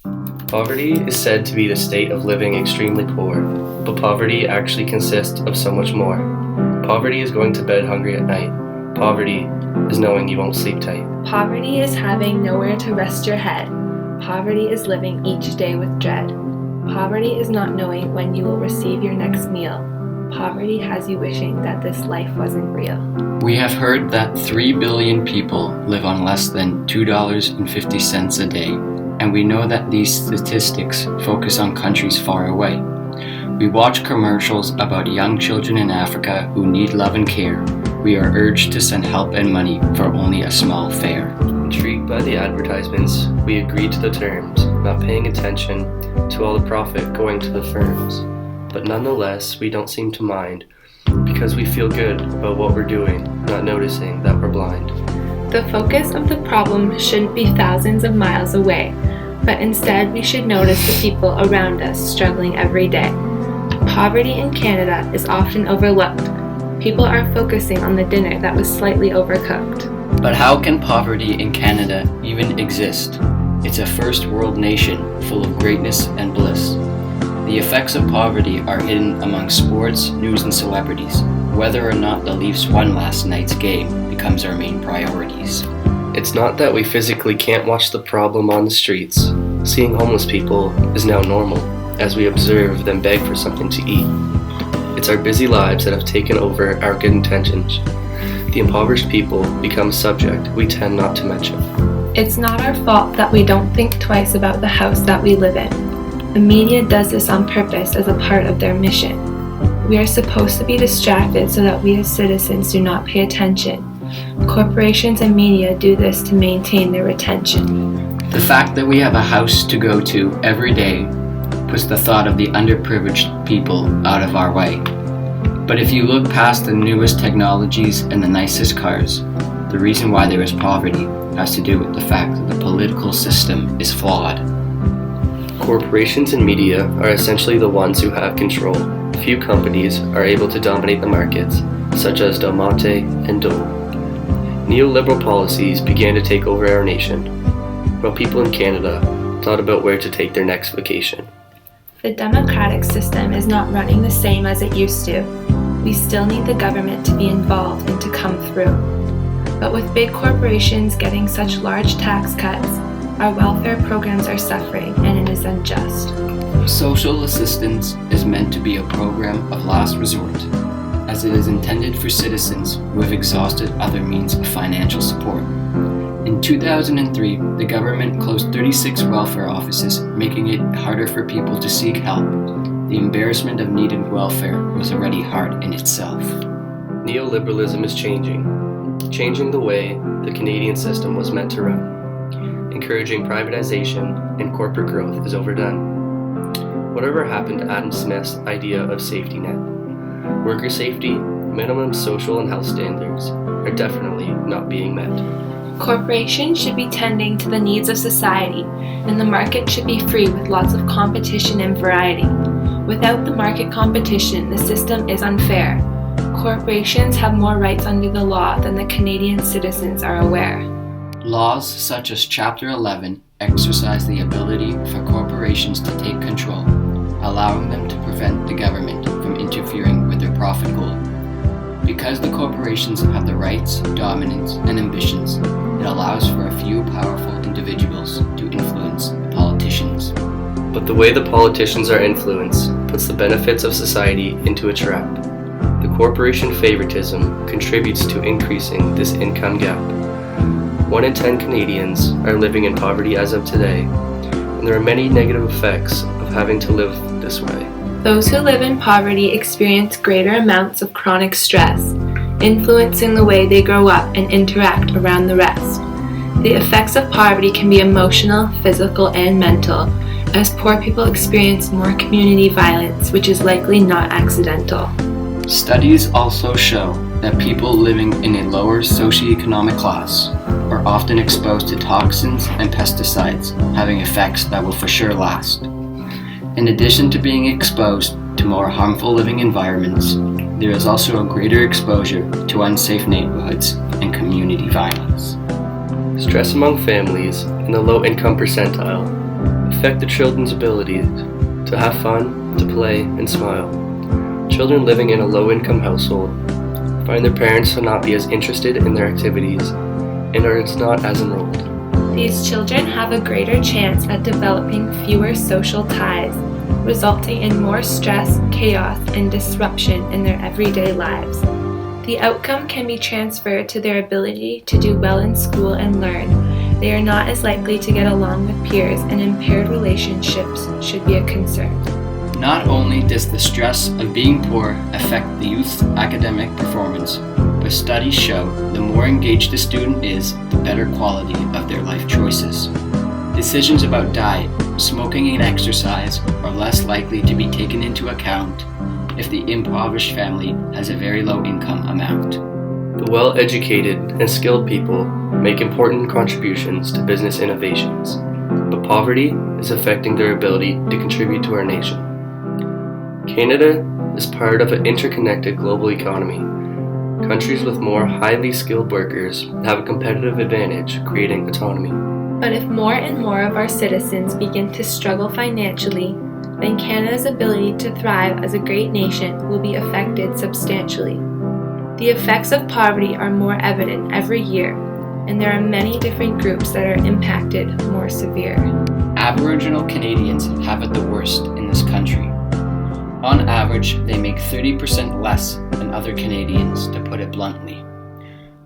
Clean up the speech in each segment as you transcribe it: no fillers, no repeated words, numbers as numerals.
Poverty is said to be the state of living extremely poor, but poverty actually consists of so much more. Poverty is going to bed hungry at night. Poverty is knowing you won't sleep tight. Poverty is having nowhere to rest your head. Poverty is living each day with dread. Poverty is not knowing when you will receive your next meal. Poverty has you wishing that this life wasn't real. We have heard that 3 billion people live on less than $2.50 a day, and we know that these statistics focus on countries far away. We watch commercials about young children in Africa who need love and care. We are urged to send help and money for only a small fare. Intrigued by the advertisements, we agree to the terms, not paying attention to all the profit going to the firms. But nonetheless, we don't seem to mind, because we feel good about what we're doing, not noticing that we're blind. The focus of the problem shouldn't be thousands of miles away, but instead we should notice the people around us struggling every day. Poverty in Canada is often overlooked. People are focusing on the dinner that was slightly overcooked. But how can poverty in Canada even exist? It's a first world nation full of greatness and bliss. The effects of poverty are hidden among sports, news, and celebrities. Whether or not the Leafs won last night's game becomes our main priorities. It's not that we physically can't watch the problem on the streets. Seeing homeless people is now normal, as we observe them beg for something to eat. It's our busy lives that have taken over our good intentions. The impoverished people become a subject we tend not to mention. It's not our fault that we don't think twice about the house that we live in. The media does this on purpose as a part of their mission. We are supposed to be distracted so that we as citizens do not pay attention. Corporations and media do this to maintain their attention. The fact that we have a house to go to every day puts the thought of the underprivileged people out of our way. But if you look past the newest technologies and the nicest cars, the reason why there is poverty has to do with the fact that the political system is flawed. Corporations and media are essentially the ones who have control. Few companies are able to dominate the markets, such as Del Monte and Dole. Neoliberal policies began to take over our nation, while people in Canada thought about where to take their next vacation. The democratic system is not running the same as it used to. We still need the government to be involved and to come through. But with big corporations getting such large tax cuts, our welfare programs are suffering and it is unjust. Social assistance is meant to be a program of last resort, as it is intended for citizens who have exhausted other means of financial support. In 2003, the government closed 36 welfare offices, making it harder for people to seek help. The embarrassment of needed welfare was already hard in itself. Neoliberalism is changing the way the Canadian system was meant to run. Encouraging privatization and corporate growth is overdone. Whatever happened to Adam Smith's idea of safety net? Worker safety, minimum social and health standards are definitely not being met. Corporations should be tending to the needs of society, and the market should be free with lots of competition and variety. Without the market competition, the system is unfair. Corporations have more rights under the law than the Canadian citizens are aware. Laws such as Chapter 11 exercise the ability for corporations to take control, allowing them to prevent the government from interfering with their profit goal. Because the corporations have the rights, dominance, and ambitions, it allows for a few powerful individuals to influence the politicians. But the way the politicians are influenced puts the benefits of society into a trap. The corporation favoritism contributes to increasing this income gap. 1 in 10 Canadians are living in poverty as of today, and there are many negative effects of having to live this way. Those who live in poverty experience greater amounts of chronic stress, influencing the way they grow up and interact around the rest. The effects of poverty can be emotional, physical, and mental, as poor people experience more community violence, which is likely not accidental. Studies also show that people living in a lower socioeconomic class are often exposed to toxins and pesticides, having effects that will for sure last. In addition to being exposed to more harmful living environments, there is also a greater exposure to unsafe neighborhoods and community violence. Stress among families in the low-income percentile affect the children's ability to have fun, to play, and smile. Children living in a low-income household find their parents to not be as interested in their activities and are not as enrolled. These children have a greater chance at developing fewer social ties, resulting in more stress, chaos, and disruption in their everyday lives. The outcome can be transferred to their ability to do well in school and learn. They are not as likely to get along with peers, and impaired relationships should be a concern. Not only does the stress of being poor affect the youth's academic performance, but studies show the more engaged a student is, the better quality of their life choices. Decisions about diet, smoking, and exercise are less likely to be taken into account if the impoverished family has a very low income amount. The well-educated and skilled people make important contributions to business innovations, but poverty is affecting their ability to contribute to our nation. Canada is part of an interconnected global economy. Countries with more highly skilled workers have a competitive advantage, creating autonomy. But if more and more of our citizens begin to struggle financially, then Canada's ability to thrive as a great nation will be affected substantially. The effects of poverty are more evident every year, and there are many different groups that are impacted more severe. Aboriginal Canadians have it the worst in this country. On average, they make 30% less than other Canadians, to put it bluntly.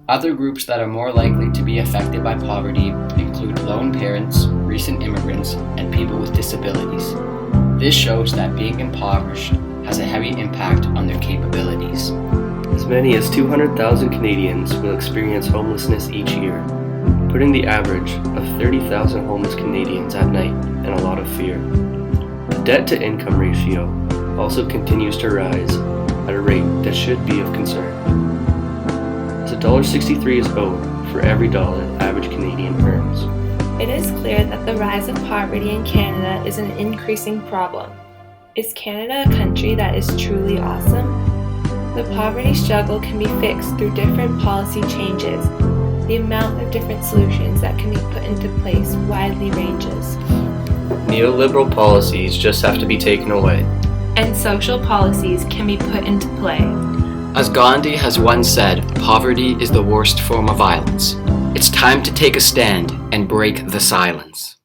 Other groups that are more likely to be affected by poverty include lone parents, recent immigrants, and people with disabilities. This shows that being impoverished has a heavy impact on their capabilities. As many as 200,000 Canadians will experience homelessness each year, putting the average of 30,000 homeless Canadians at night in a lot of fear. The debt-to-income ratio also continues to rise at a rate that should be of concern, as $1.63 is owed for every dollar the average Canadian earns. It is clear that the rise of poverty in Canada is an increasing problem. Is Canada a country that is truly awesome? The poverty struggle can be fixed through different policy changes. The amount of different solutions that can be put into place widely ranges. Neoliberal policies just have to be taken away. And social policies can be put into play. As Gandhi has once said, poverty is the worst form of violence. It's time to take a stand and break the silence.